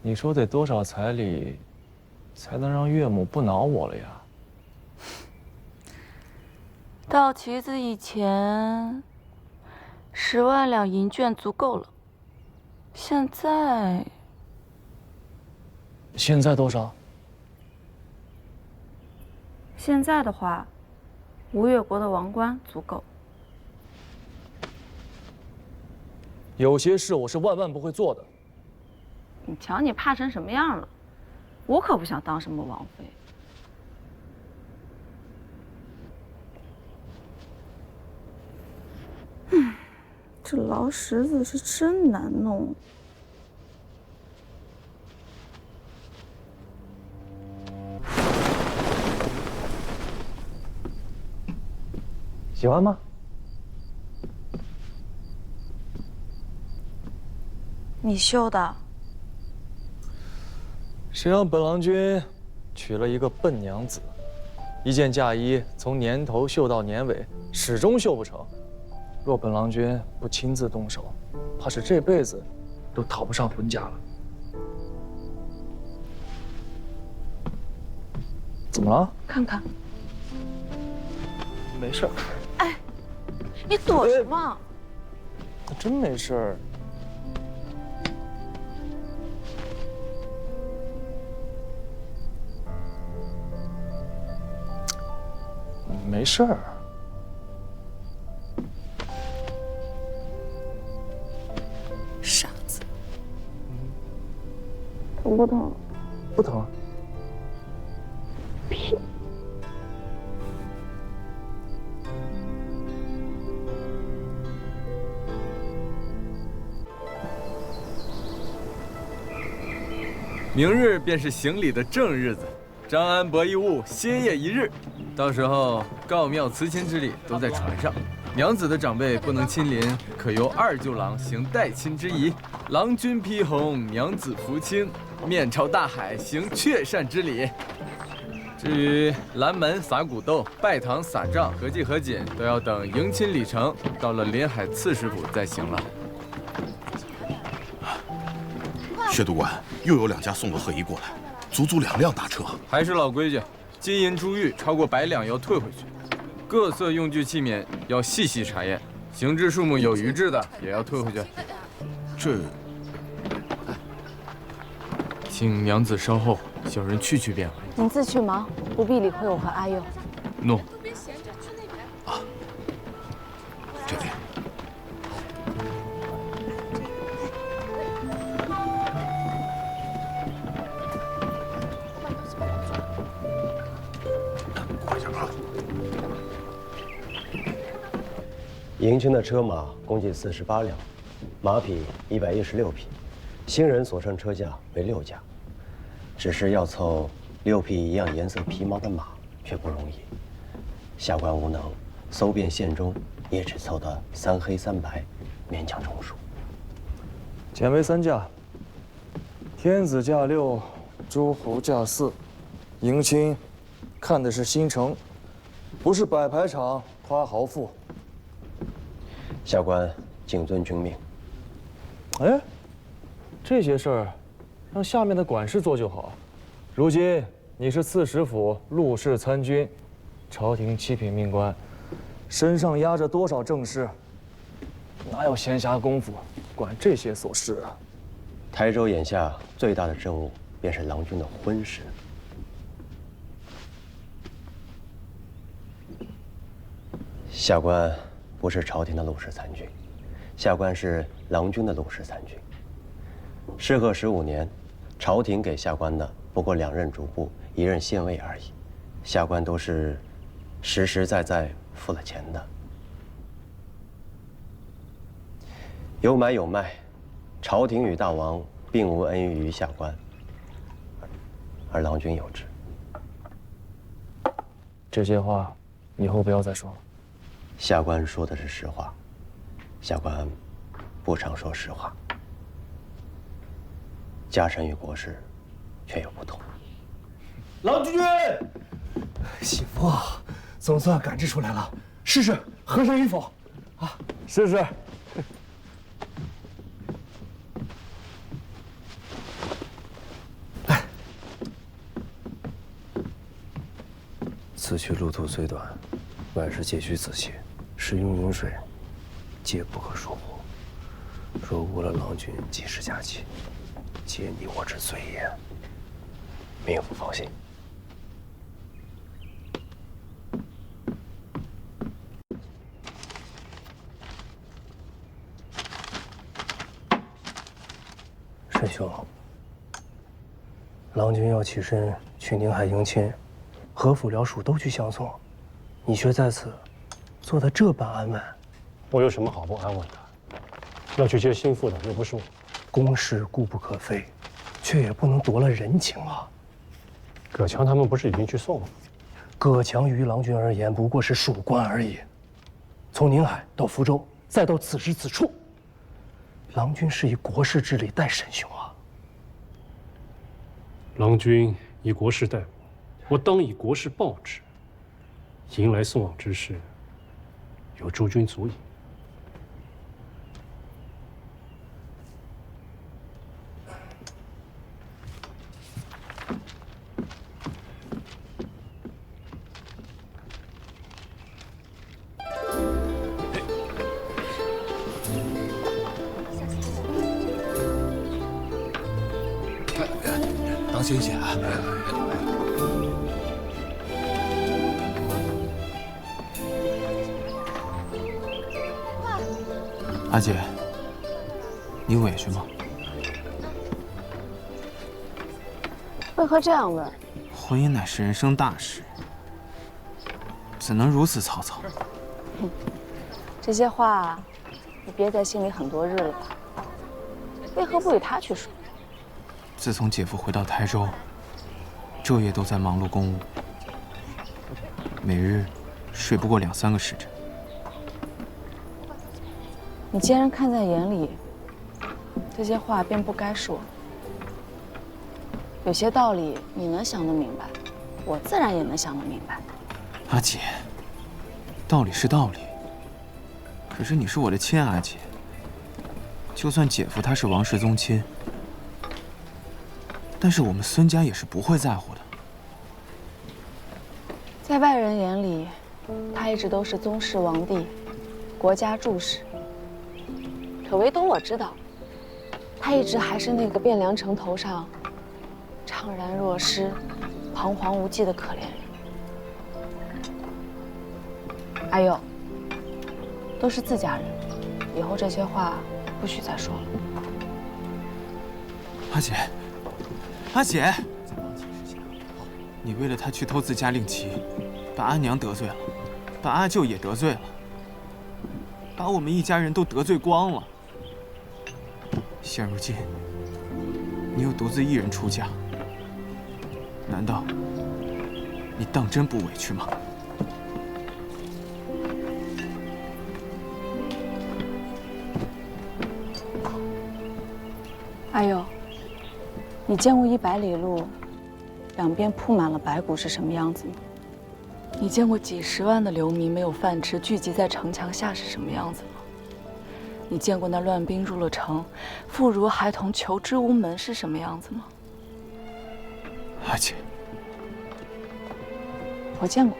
你说得多少彩礼，才能让岳母不恼我了呀？到棋子以前，10万两银券足够了。现在多少？现在的话，吴越国的王冠足够。有些事我是万万不会做的。你瞧你怕成什么样了？我可不想当什么王妃。这劳什子是真难弄。喜欢吗？你绣的？谁让本郎君娶了一个笨娘子，一件嫁衣从年头绣到年尾，始终绣不成。若本郎君不亲自动手，怕是这辈子都讨不上婚嫁了。怎么了？看看。没事儿。哎，你躲什么？真没事儿。没事儿。傻子。疼不疼？不疼。屁。明日便是行礼的正日子，张安伯一物歇业一日，到时候告庙辞亲之礼都在船上。娘子的长辈不能亲临，可由二舅郎行代亲之仪。郎君披红，娘子拂青，面朝大海行却善之礼。至于拦门撒骨豆、拜堂撒帐、合祭合卺，都要等迎亲礼成，到了临海刺史府再行了。薛督官，又有2家送了贺仪过来，足足2辆大车。还是老规矩，金银珠玉超过100两要退回去，各色用具器皿要细细查验，形制数目有余制的也要退回去。这，请娘子稍后，小人去便回。您自去忙，不必理会我和阿佑。诺。啊，这里。迎亲的车马共计48辆，马匹116匹，新人所乘车驾为6驾。只是要凑6匹一样颜色皮毛的马，却不容易。下官无能，搜遍县中，也只凑得3黑3白，勉强中数。减为3驾，天子驾6，诸侯驾4。迎亲，看的是新城，不是摆排场夸豪富。下官谨遵君命。哎，这些事儿，让下面的管事做就好。如今你是刺史府陆氏参军，朝廷7品命官，身上压着多少政事，哪有闲暇功夫管这些琐事啊？台州眼下最大的政务便是郎君的婚事。下官不是朝廷的陆氏参军，下官是郎君的陆氏参军。适合15年，朝廷给下官的不过2任主簿、1任县尉而已，下官都是实实在在付了钱的。有买有卖，朝廷与大王并无恩于下官，而郎君有之。这些话以后不要再说了。下官说的是实话，下官不常说实话。家臣与国事却有不同。郎君，媳妇，总算赶制出来了，试试合身与否？啊，试试。此去路途虽短，万事皆需仔细。时运云水，皆不可疏忽。若误了郎君几时佳期，皆你我之罪也。命府放心。沈兄，郎君要起身去宁海迎亲，何府僚属都去相送，你却在此做得这般安稳。我有什么好不安稳的？要去接心腹的又不是我。公事固不可废，却也不能夺了人情啊。葛强他们不是已经去送了？葛强于郎君而言不过是属官而已。从宁海到福州，再到此时此处，郎君是以国事之礼待沈兄啊。郎君以国事待我，我当以国事报之。迎来送往之事，有诸君足矣。当心些啊！阿姐，你委屈吗？为何这样问？婚姻乃是人生大事，怎能如此草草？这些话，你憋在心里很多日了吧？为何不与他去说？自从姐夫回到台州，昼夜都在忙碌公务，每日睡不过2、3个时辰。你既然看在眼里，这些话便不该说。有些道理你能想得明白，我自然也能想得明白。阿姐，道理是道理，可是你是我的亲阿姐，就算姐夫他是王室宗亲，但是我们孙家也是不会在乎的。在外人眼里，他一直都是宗室王弟，国家柱石。可唯独我知道，他一直还是那个汴梁城头上怅然若失、彷徨无际的可怜人。阿佑，都是自家人，以后这些话不许再说了。阿姐，阿姐，你为了他去偷自家令旗，把阿娘得罪了，把阿舅也得罪了，把我们一家人都得罪光了。现如今，你又独自一人出嫁，难道你当真不委屈吗？阿佑，你见过100里路两边铺满了白骨是什么样子吗？你见过几10万的流民没有饭吃，聚集在城墙下是什么样子吗？你见过那乱兵入了城，妇孺孩童求之无门是什么样子吗？阿姐，我见过。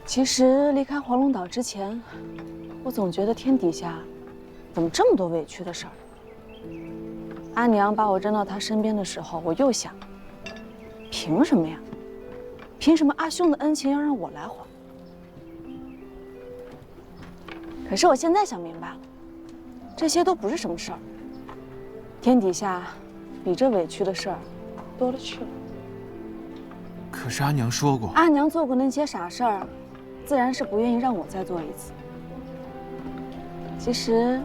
其实离开黄龙岛之前，我总觉得天底下怎么这么多委屈的事儿。阿娘把我扔到她身边的时候，我又想，凭什么呀？凭什么阿兄的恩情要让我来还？可是我现在想明白了，这些都不是什么事儿。天底下比这委屈的事儿多了去了。可是阿娘说过，阿娘做过那些傻事儿，自然是不愿意让我再做一次。其实，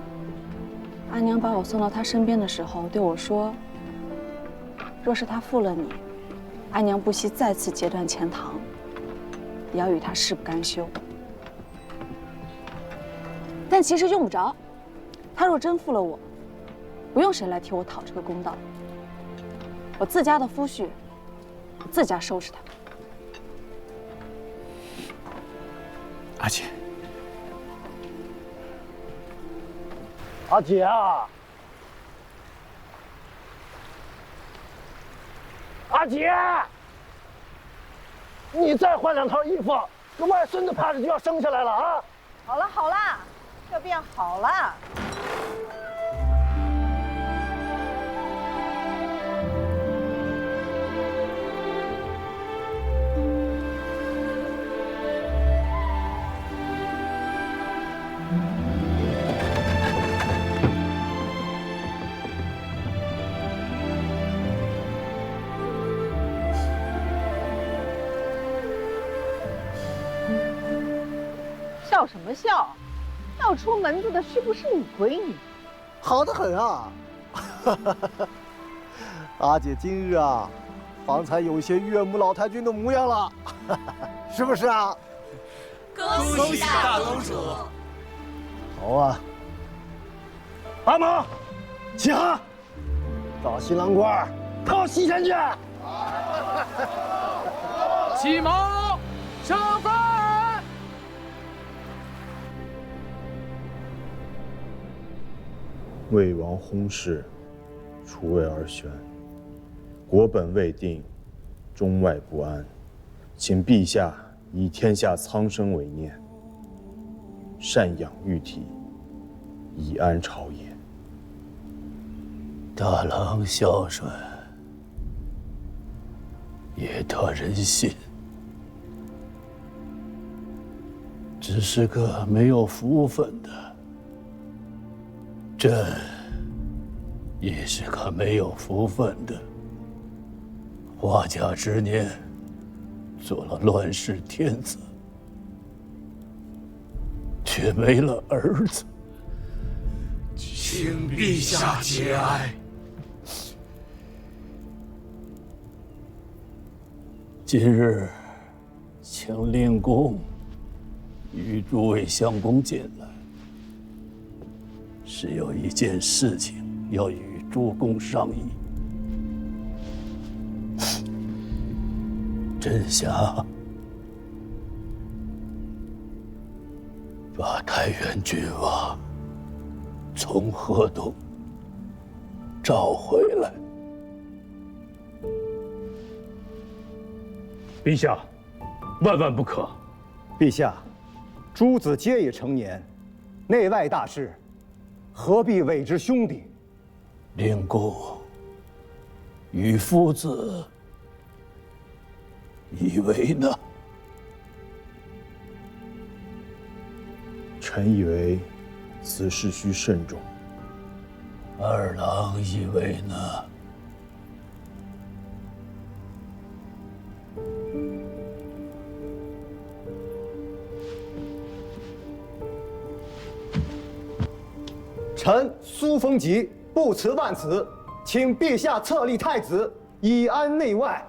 阿娘把我送到她身边的时候对我说：“若是他负了你，阿娘不惜再次截断钱塘，也要与他誓不甘休。”但其实用不着，他若真负了我，不用谁来替我讨这个公道。我自家的夫婿，我自家收拾他。阿姐，阿姐啊！阿姐，你再换2套衣服，这外孙子怕是就要生下来了啊！好了好了，这便好了。笑什么笑？要出门子的是不是你闺女？好得很啊！阿姐今日啊，方才有些岳母老太君的模样了，是不是啊？恭喜大公主！好啊，阿毛，启航，到新郎官讨西钱去。启蒙，上饭。魏王薨逝，除位而旋，国本未定，中外不安，请陛下以天下苍生为念，赡养玉体，以安朝野。大郎孝顺，也得人心，只是个没有福分的。朕也是个没有福分的。花甲之年，做了乱世天子，却没了儿子。请陛下节哀。今日，请令公与诸位相公进来。是有一件事情要与诸公商议。朕想把太原郡王从河东召回来。陛下，万万不可！陛下，诸子皆已成年，内外大事，何必委之兄弟？令公与夫子以为呢？臣以为此事需慎重。二郎以为呢？臣苏风吉不辞万死，请陛下册立太子，以安内外。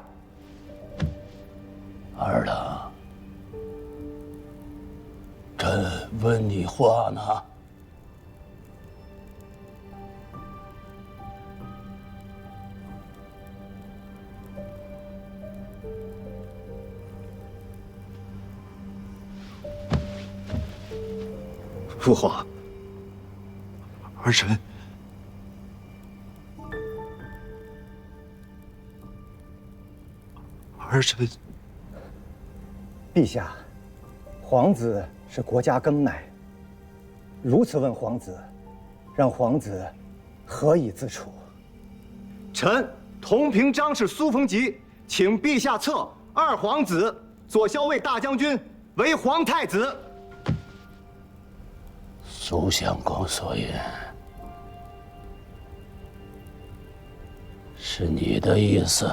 二郎，朕问你话呢。父皇，儿臣陛下，皇子是国家庚乃，如此问皇子，让皇子何以自处？臣同平章事苏风吉，请陛下册二皇子左骁卫大将军为皇太子。苏相公所言，是你的意思？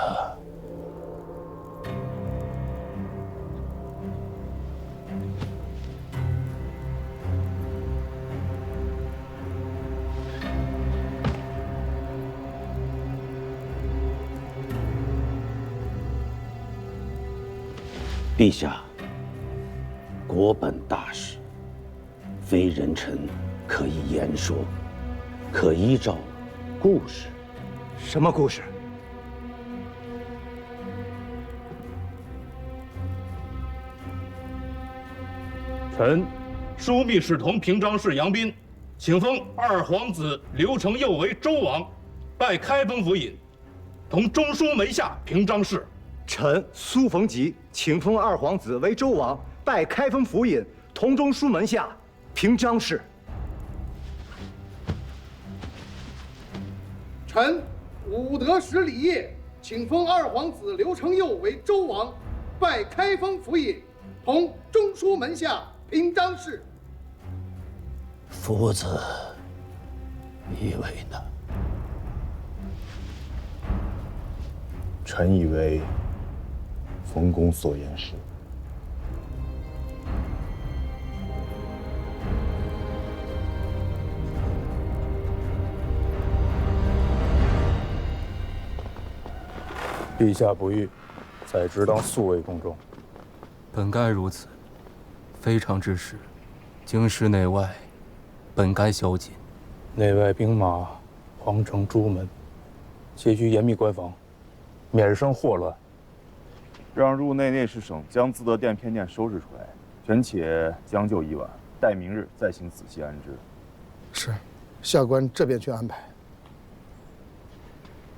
陛下，国本大事，非人臣可以言说，可依照故事。什么故事？臣枢密使同平章事杨斌，请封二皇子刘承佑为周王，拜开封府尹。同中书门下平章事。臣苏逢吉请封二皇子为周王，拜开封府尹，同中书门下平章事。臣武德使李业请封二皇子刘承佑为周王，拜开封府尹，同中书门下平章事。夫子，以为呢？臣以为冯公所言是。陛下不遇，宰职当肃卫宫中。本该如此，非常之事，京师内外，本该宵禁。内外兵马，皇城朱门，皆需严密关防，免生祸乱。让入内内侍省将自得殿偏殿收拾出来，权且将就一晚，待明日再行仔细安置。是，下官这便去安排。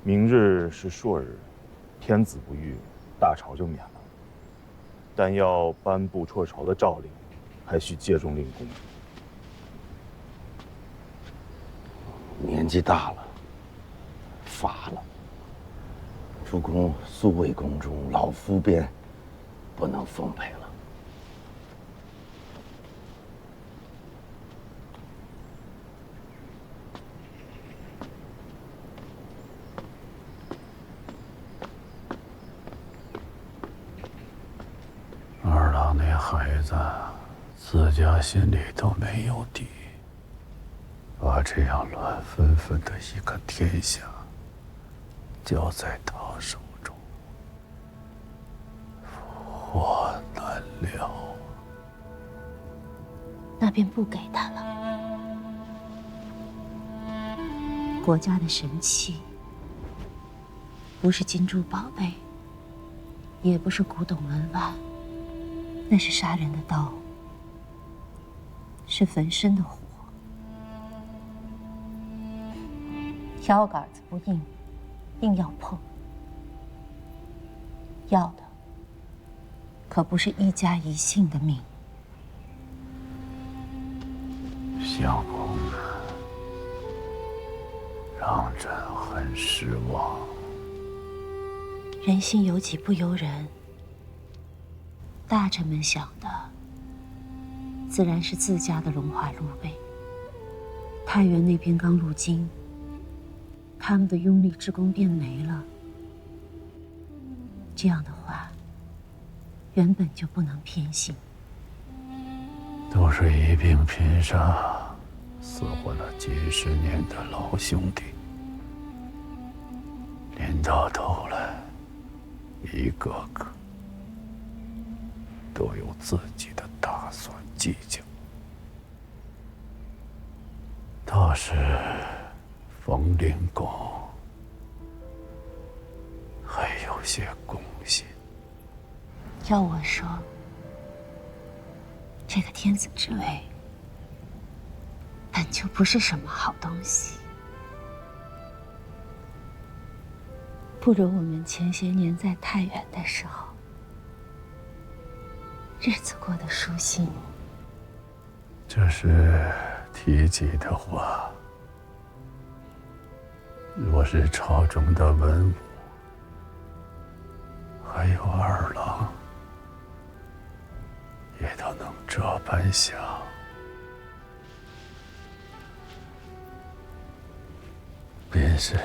明日是朔日，天子不遇，大朝就免了。但要颁布辍朝的诏令，还需借重令公。年纪大了，乏了。主公肃卫宫中，老夫便不能奉陪了。二郎那孩子，自家心里都没有底，把这样乱纷纷的一个天下交在他手中，祸难了。那便不给他了。国家的神器，不是金珠宝贝，也不是古董文玩，那是杀人的刀，是焚身的火。腰杆子不硬，硬要碰，要的可不是一家一姓的命。相公，让朕很失望。人心有己不由人，大臣们想的自然是自家的荣华禄贝。太原那边刚入京，他们的拥立之功便没了。这样的话，原本就不能偏心。都是一病拼杀，死活了几十年的老兄弟，临到头来，一个个都有自己的打算计较。倒是冯灵公还有些公信。要我说，这个天子之位本就不是什么好东西，不如我们前些年在太原的时候，日子过得舒心。这是提及的话，若是朝中的文武，还有二郎，也都能这般想，便是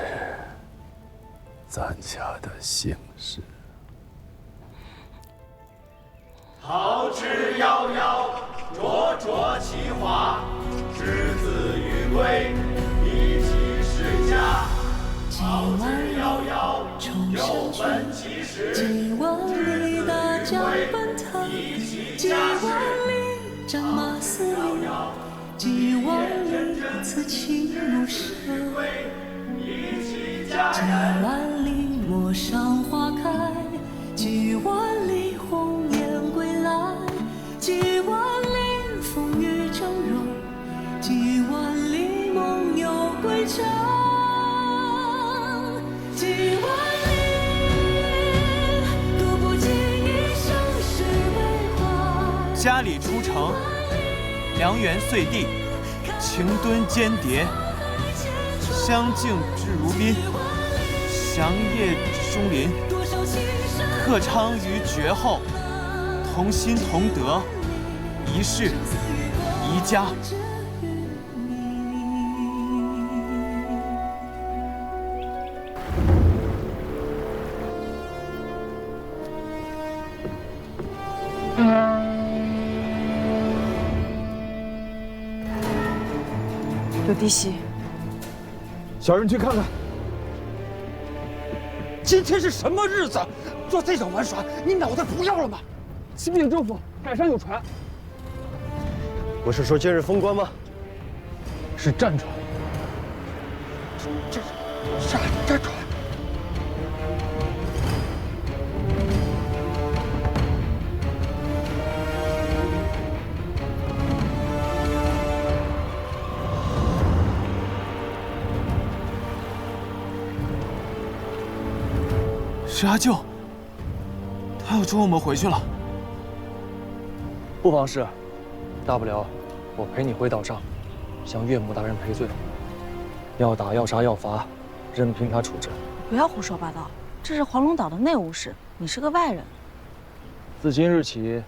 咱家的幸事。桃之夭夭，灼灼其华。之子于归，以其世家。桃之夭夭，有本其实。几万里大江奔腾，几万里战马嘶鸣，几万里此情如生。几万里陌上花开，几万里鸿雁归来，几万里风雨峥嵘，几万里梦游归程，几万里。8里出城，良缘遂地，情敦间谍，相敬至如宾，祥夜终临，克昌于绝后，同心同德，一世一家。有滴血，小人去看看。今天是什么日子？做这种玩耍，你脑袋不要了吗？启禀州府，海上有船。不是说今日封关吗？是战船。战船。是阿舅，他要捉我们回去了。不妨事，大不了我陪你回岛上，向岳母大人赔罪。要打要杀要罚，任凭他处置。不要胡说八道，这是黄龙岛的内务事，你是个外人。自今日起，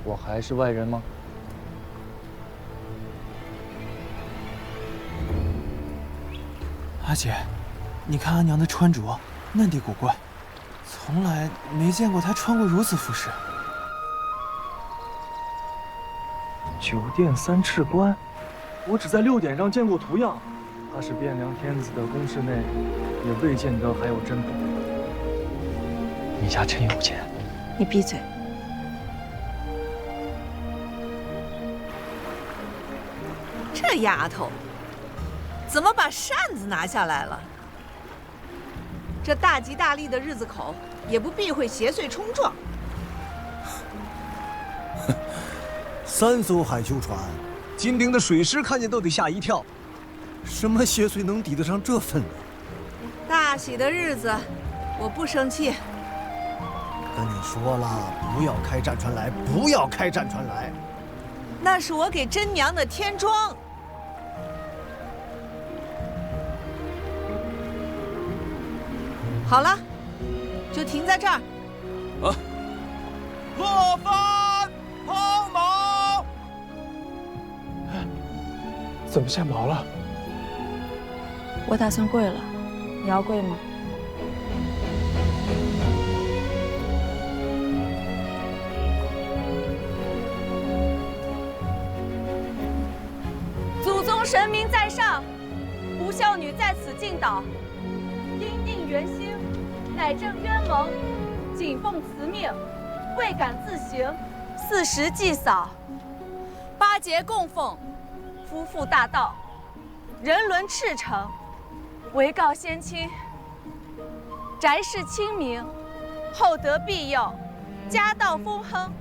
我还是外人吗？阿姐，你看阿娘的穿着，嫩地古怪。从来没见过她穿过如此服饰。酒店3赤官，我只在6点上见过图样，他是汴梁天子的宫室内，也未见得还有珍宝。你家真有钱！你闭嘴！这丫头怎么把扇子拿下来了？这大吉大利的日子口，也不避讳邪祟冲撞。3艘海囚船，金陵的水师看见都得吓一跳。什么邪祟能抵得上这份量？大喜的日子，我不生气。跟你说了，不要开战船来，不要开战船来。那是我给真娘的天妆。好了，就停在这儿。啊！落帆抛锚。怎么现锚了？我打算跪了，你要跪吗？祖宗神明在上，不孝女在此敬祷。因定元兴，乃正冤盟，谨奉慈命，未敢自行。40祭扫，8节供奉，夫妇大道，人伦赤诚，唯告先亲，宅室清明，厚德庇佑，家道丰亨。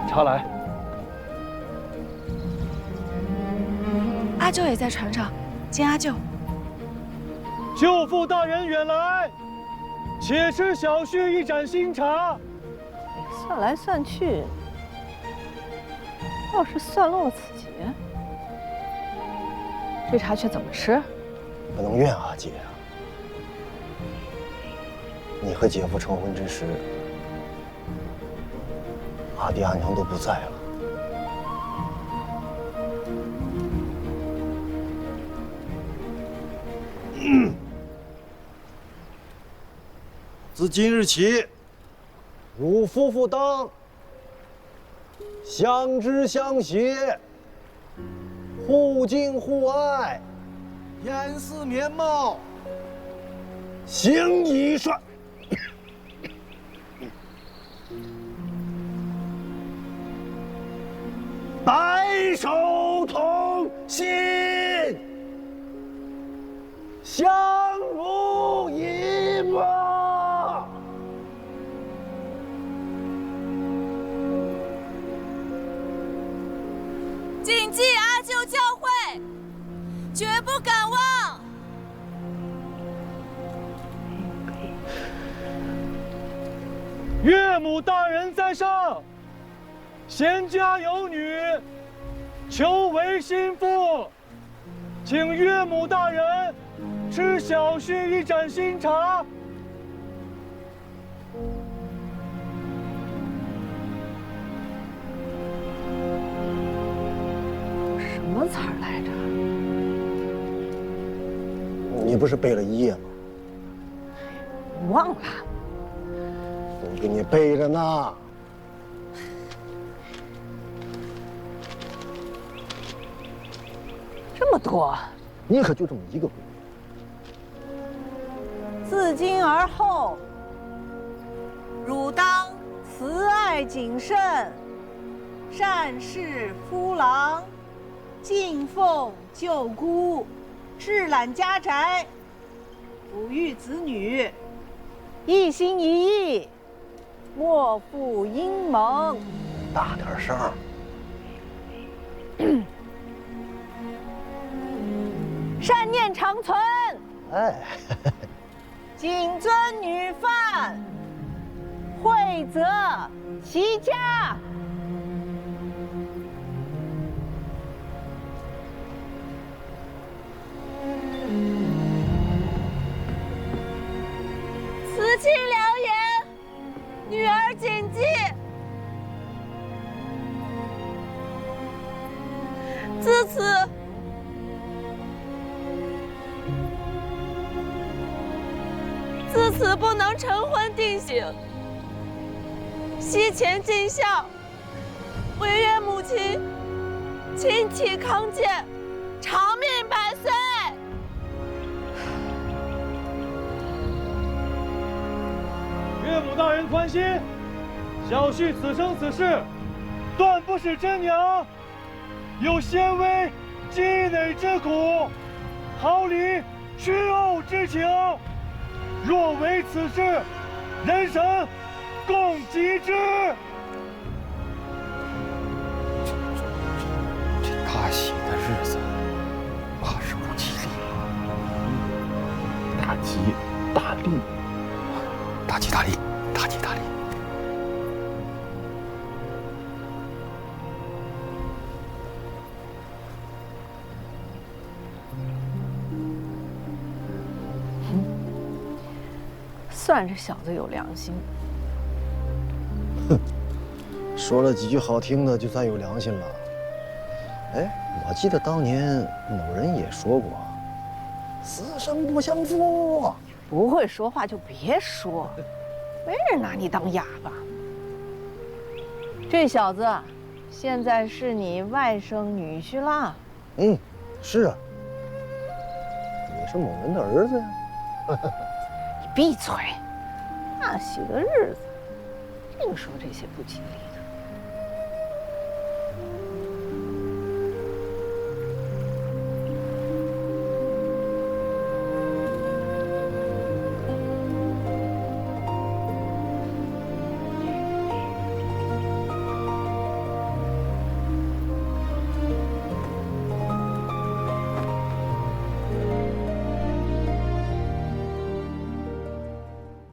茶来。阿舅也在船上，见阿舅。舅父大人远来，且吃小婿一盏新茶。算来算去，要是算漏了此节，这茶却怎么吃？不能怨阿姐啊！你和姐夫成婚之时，阿爹阿娘都不在了。自今日起，汝夫妇当相知相惜，互敬互爱，严丝绵茂，行以率。白首同心，相濡以沫。谨记阿舅教诲，绝不敢忘。母大人在上，贤家有女，求为心腹，请岳母大人吃小婿一盏新茶。什么词儿来着？你不是背了一夜吗？忘了。我给你背着呢。这么多，你可就这么一个闺女。自今而后，汝当慈爱谨慎，善事夫郎，敬奉舅姑，致揽家宅，抚育子女，一心一意，莫负英盟。大点声。善念长存。哎，谨遵女范，惠泽齐家。慈亲良言，女儿谨记。自此，不能成婚定刑，西前尽孝，惟愿母亲亲体康健，长命百岁。岳母大人宽心，小婿此生此世，断不使真娘有纤微积累之苦，毫厘屈怄之情。若为此事，人神共击之。这大喜的日子，怕是不吉利。大吉大利，大吉大利，大吉大利。算是小子有良心。哼，说了几句好听的，就算有良心了。哎，我记得当年某人也说过，死生不相负。不会说话就别说，没人拿你当哑巴。这小子现在是你外甥女婿啦。嗯，是啊，也是某人的儿子呀。你闭嘴！大喜的日子，净说这些不吉利的。